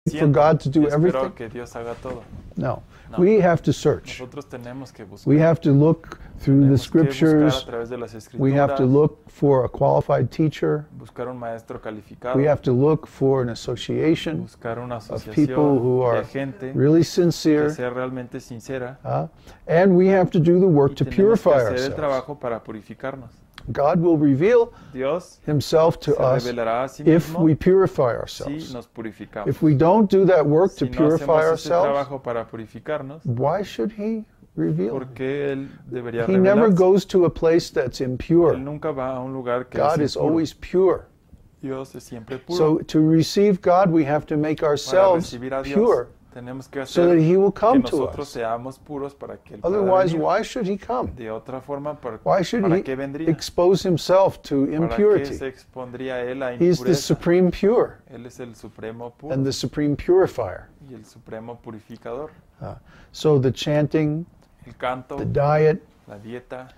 for God to do espero everything? que Dios haga todo. No. No. We have to search. Nosotros tenemos que buscar. We have to look through the Tenemos que buscar scriptures. a través de las We have to escrituras, look for a qualified teacher. buscar un maestro calificado, We have to look for an association buscar una of people who asociación are de gente really que sincere. sea realmente sincera, And we have to do the work y to tenemos que purify hacer el ourselves. trabajo para purificarnos. God will reveal Dios Himself to se us revelará a sí if mismo we purify si ourselves. nos purificamos. If we don't do that work to Si no purify hacemos ese ourselves, trabajo para purificarnos, why should He reveal? ¿por qué Él debería He never revelarse? goes to a place that's impure. Él nunca va a un lugar que God es is impuro. always pure. Dios es siempre puro. So to receive God, we have to make Para ourselves recibir a Dios, pure tenemos que so that hacer He will que come to nosotros us. seamos puros para que Él pueda Otherwise, venir. why should He come? De otra forma, Why should ¿para He qué vendría? expose Himself to ¿Para qué impurity? se expondría Él a He's the impureza? supreme pure Él es el supremo puro and the supreme purifier. y el supremo purificador. So the chanting, El canto, the diet, la dieta,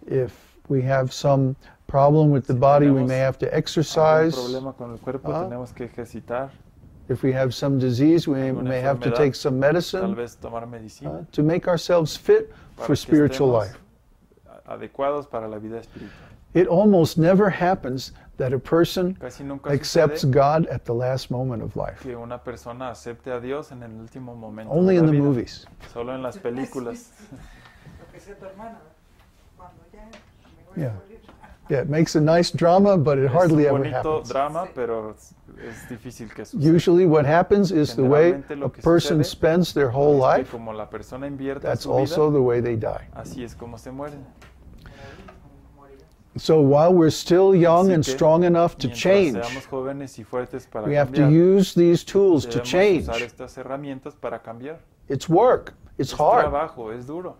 if we have some problem with the Si body, we tenemos may have to algún exercise. problema con el cuerpo, tenemos que ejercitar, If we have some disease, we alguna may have to enfermedad, take some tal medicine vez tomar medicina to make ourselves fit para for que spiritual estemos life. adecuados para la vida espiritual. It almost never happens that a person Casi nunca accepts sucede God at the last moment of life. que una persona acepte a Dios en el último momento Only de in la the vida. movies. Solo en las películas. Lo que sea tu hermana, cuando ya mejor Yeah. morir. Yeah, it makes a nice drama, but it hardly Es un ever bonito happens. drama, pero es difícil que suceda. Usually what happens is the way Generalmente a lo que person sucede spends their whole Es que life, como la persona invierte that's su vida, also the way they die. así es como se mueren. So while we're still young Así and que, strong enough to mientras change, seamos jóvenes y fuertes para we have to cambiar, use these tools to debemos change. usar estas herramientas para cambiar. It's work. It's Es hard. trabajo, es duro,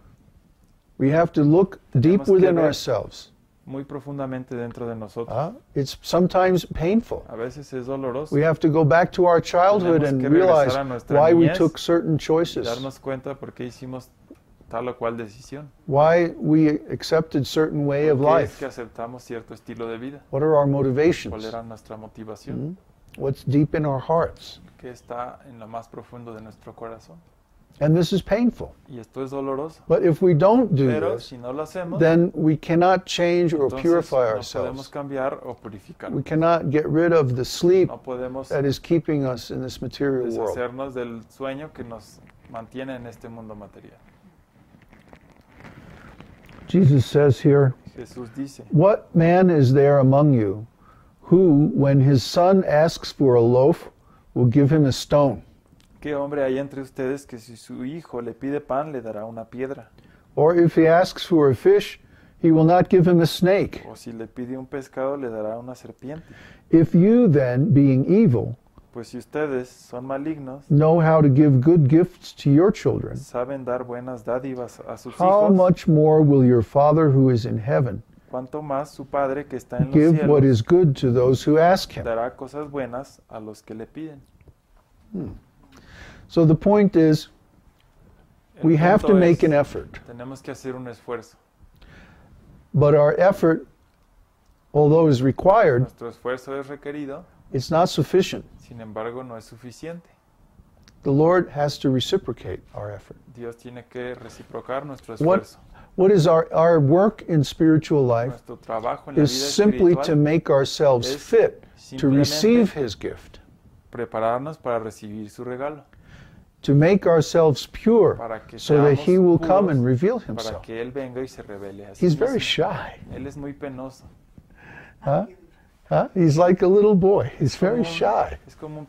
We have to look deep Tenemos que within ver. ourselves. muy profundamente dentro de nosotros. It's sometimes painful. A veces es doloroso We have to go back to our childhood Tenemos and que realize regresar a nuestra why we niñez took certain y choices, darnos cuenta por qué hicimos tal o cual decisión. why we accepted certain way of ¿Por qué es life. que aceptamos cierto estilo de vida? What are our ¿Cuál motivations? era nuestra motivación? What's deep in our hearts? ¿Qué está en lo más profundo de nuestro corazón? And this is painful. Y esto es doloroso. But if we don't do Pero this, si no lo hacemos, then we cannot change or entonces purify no podemos ourselves. cambiar o purificar. We cannot get rid of the sleep No podemos that is keeping us in this material world. deshacernos del sueño que nos mantiene en este mundo material. Jesus says here, Jesús dice, "What man is there among you who, when his son asks for a loaf, will give him a stone? ¿qué hombre hay entre ustedes que si su hijo le pide pan le dará una piedra? Or if he asks for a fish, he will not give him a snake? O si le pide un pescado le dará una serpiente? If you then, being evil, Pues si ustedes son malignos, know how to give good gifts to your children, saben dar buenas dádivas a sus how hijos, much more will your Father who is in heaven cuánto más su Padre que está en los give what cielos is good to those who ask him?" dará cosas buenas a los que le piden. So the point is, El we have to punto make es, an effort. tenemos que hacer un esfuerzo. But our effort, although is required, Nuestro esfuerzo es requerido, it's not sufficient. sin embargo no es suficiente. The Lord has to reciprocate our effort. Dios tiene que reciprocar nuestro What, esfuerzo. what is our work in spiritual life Nuestro trabajo en la is vida simply to espiritual make ourselves es fit to simplemente receive His gift, prepararnos para recibir su regalo, to make ourselves pure para que so that seamos He will come puros, and reveal para Himself. que Él venga y se revele a sí He's mismo. very shy. Él es muy penoso. Huh? Huh? He's like a little boy. He's very shy. Es como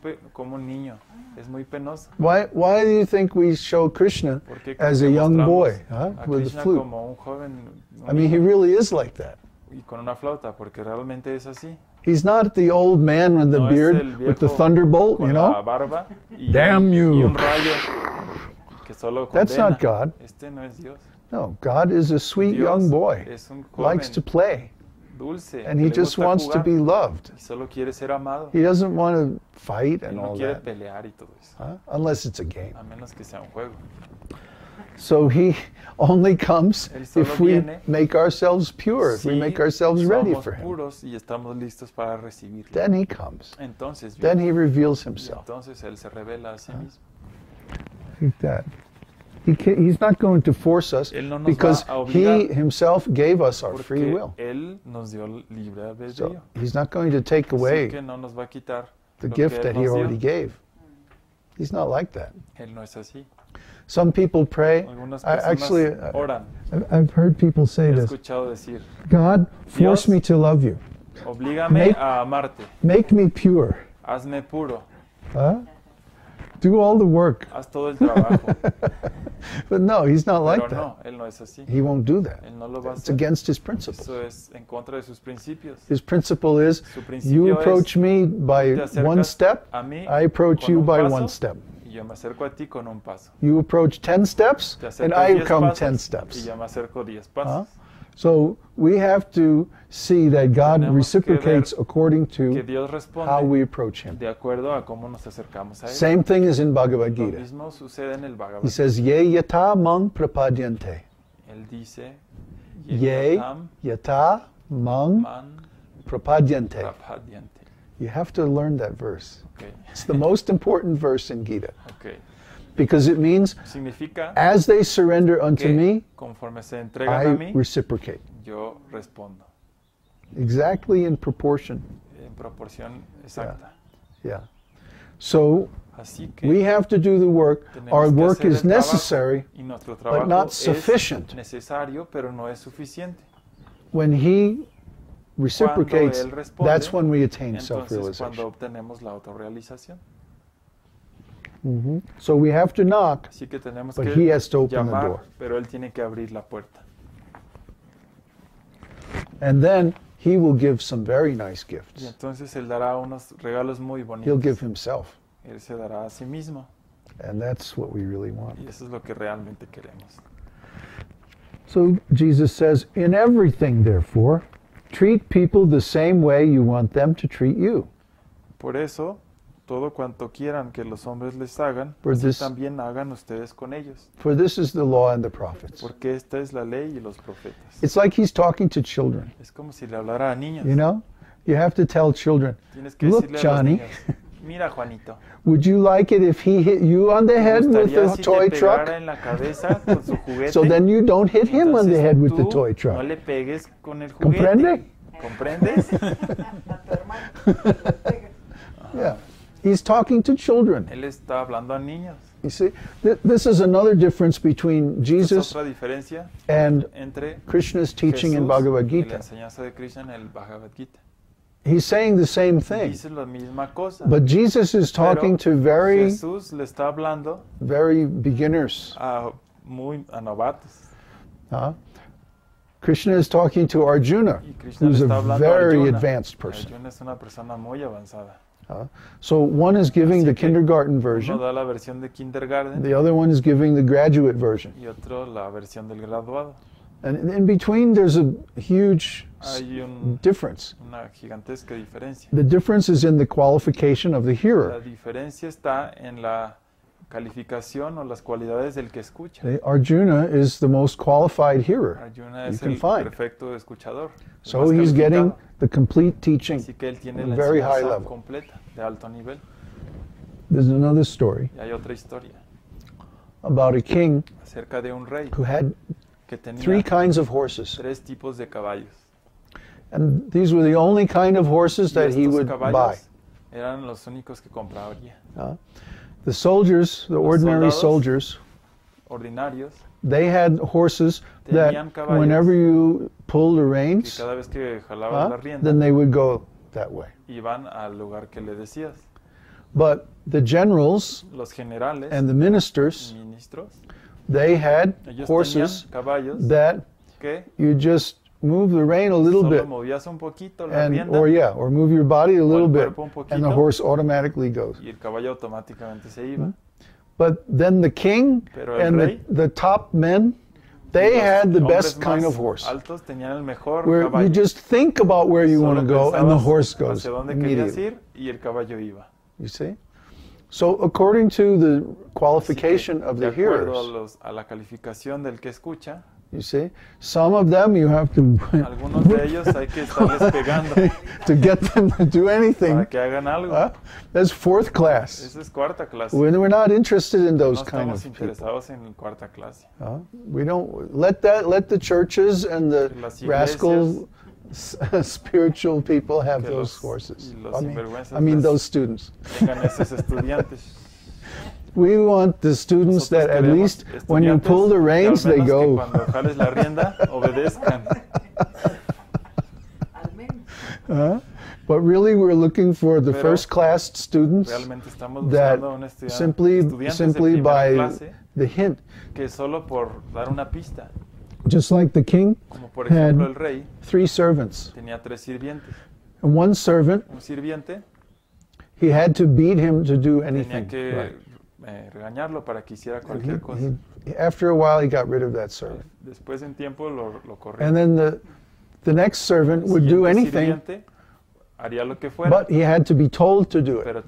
un niño. Es muy penoso. Why do you think we show Krishna ¿Por qué as creo a que young mostramos boy, a with the Krishna flute? como un joven, un I mean, he niño, really is like that. y con una flauta? Porque realmente es así. He's not the old man with the No es beard el with the viejo thunderbolt, con you la know? barba y, Damn y you. un rayo que solo That's condena. not God. Este no es Dios. No, God is a sweet Dios young boy, es un likes to joven play, dulce and que he le just gusta wants to jugar be loved. y solo quiere ser amado. He doesn't want to fight Él and no all quiere that, pelear y todo eso, unless it's a game. a menos que sea un juego. So he only comes Él solo if we viene make ourselves pure, if we si make ourselves ready somos for him. puros y estamos listos para recibirlo. Then he comes. Entonces Then viene. he reveals Y himself. entonces Él se revela a sí mismo. Like that. He's not going to force us Él no nos because va a he obligar, himself gave us our free porque will. Él nos dio libre So albedrío. he's not going to take Así away que no nos va a quitar the lo gift que that Él he nos already dio. gave. He's not like that. Él no es así. Some people pray. Algunas Actually, personas oran. I've heard people say He this. escuchado decir, God, force Dios, me to love you. oblígame Make- a amarte, Make me pure. hazme puro, Huh? Do all the work. haz todo el trabajo. But no, he's not like Pero that. no, Él no es así. He won't do that. Él no lo va a It's hacer. against his principles. Eso es en contra de sus principios. His principle is, Su you principio approach es, me by te acercas one step, a mí I approach con you un by paso, one step. y yo me acerco a ti con un paso. You approach 10 steps, Te and acercas I 10 come pasos, 10 y steps. yo me acerco 10 Huh? pasos. So we have to see that God Tenemos que reciprocates ver according Que to Dios how responde we approach Him. de acuerdo a cómo nos acercamos a Él. Same thing is in Bhagavad Lo Gita. mismo sucede en el Bhagavad He Gita. says, Ye yata mang prapadyante. Él dice, Ye Yetam yata mang man prapadyante. prapadyante. You have to learn that verse. Okay. It's the most important verse in Gita Okay. because it means Significa as they surrender unto que me, conforme se entregan a I mí, reciprocate. yo respondo Exactly in proportion. en proporción exacta. Yeah. So Así que we have to do the work. tenemos Our que work hacer el is trabajo, necessary y nuestro but trabajo not es sufficient. necesario, pero no es suficiente. When He reciprocates, Cuando Él responde, that's when we attain Entonces, self-realization. cuando obtenemos la autorrealización. So we have to knock, Así que tenemos but que He has to open the llamar, door. pero Él tiene que abrir la puerta. And then He will give some very nice Y gifts. entonces Él dará unos regalos muy He'll bonitos. give Himself. Él se dará a sí mismo. And that's what we really want. Y eso es lo que realmente queremos. So Jesus says, in everything, therefore, treat people the same way you want them to treat you. Por eso, todo cuanto quieran que los hombres les hagan, For así this- también hagan ustedes con ellos. For this is the law and the prophets. Porque esta es la ley y los profetas. It's like He's talking to children. Es como si le hablara a niños. You know? You have to tell children, Tienes que look, decirle a los Johnny, niños, mira Juanito, would you like it if he hit you on the ¿te head with gustaría the si toy te truck? pegara en la cabeza con su juguete? So then you don't hit him on the Entonces head with the tú toy no truck. le pegues con el juguete. ¿Comprende? ¿Comprendes? A tu hermano. Yeah. He's talking to children. Él está hablando a niños. You see? This is another difference between Esta es Jesus otra diferencia and entre Krishna's teaching in Jesús Bhagavad y la Gita. enseñanza de Krishna en el Bhagavad Gita. He's saying the same thing. Dice la misma cosa. But Jesus is talking to very, Jesús le está hablando very beginners. a novatos. Huh? Krishna is talking to Arjuna, Y Krishna who's le a está hablando a very Arjuna. advanced person. Arjuna es una persona muy avanzada. So one is giving Así the que kindergarten Uno version, da la versión de kindergarten the other one is giving the graduate version. y otro la versión del graduado. And in between, there's a huge Hay difference. una gigantesca diferencia. The difference is in the qualification of the La hearer. diferencia está en la calificación o las cualidades del que escucha. Arjuna is the most qualified hearer. Arjuna you es can el find. perfecto escuchador. el So más he's getting calificado. the complete teaching Así que él tiene at la a very high enseñanza level. completa, de alto nivel. There's another story Y hay otra historia about a king acerca de un rey who had que tenía 3 kinds of horses. 3 tipos de caballos. And these were the only kind of horses Y that he estos would buy. caballos eran los únicos que compraría. The soldiers, the ordinary soldados soldiers, Ordinarios, they had horses that Tenían caballos whenever you pull the que reins, cada vez que jalabas la rienda, then they would go that way. iban al lugar que le decías. But the generals Los generales and the ministers, ministros, they had ellos horses tenían caballos that que you just move the rein a little solo bit, movías un poquito la and rienda or move your body a little el bit, cuerpo un and the poquito. horse automatically goes. y el caballo automáticamente se iba. But then the king Pero el and rey, the top men, they Los had the hombres best kind más of horse, altos tenían el mejor where caballo. you just think about where you want to Solo go, and the pensabas horse goes hacia dónde querías immediately. ir y el caballo iba. You see? So according to the Así que, qualification of de the acuerdo hearers, a la calificación del que escucha, you see, some of them you have to algunos de ellos hay que estarles pegando to get them to do anything. para que hagan algo. That's fourth class. Eso es cuarta clase. We're not interested in No those kind estamos of people. interesados en cuarta clase. We don't let the churches and the Las rascal spiritual people have que those los- courses. y los sinvergüenzas I mean les- those students. Tengan esos estudiantes. We want the students Nosotros that at queremos least when you pull the estudiantes reins, que al they menos que go. cuando jales la rienda, obedezcan. Al menos. But really, we're looking for the Pero first-class students Realmente estamos that buscando un estudiantes simply de primera by clase the hint, que solo por dar una pista, just like the king como por had ejemplo el rey 3 servants. tenía 3 sirvientes. And one servant, Un sirviente he had to beat him to do tenía anything. que right. regañarlo para que hiciera And cualquier cosa. after a while, he got rid of that servant. Después de un tiempo lo corrió. And then the next servant El would do siguiente anything, sirviente haría lo que fuera, but he had to be told to do it. pero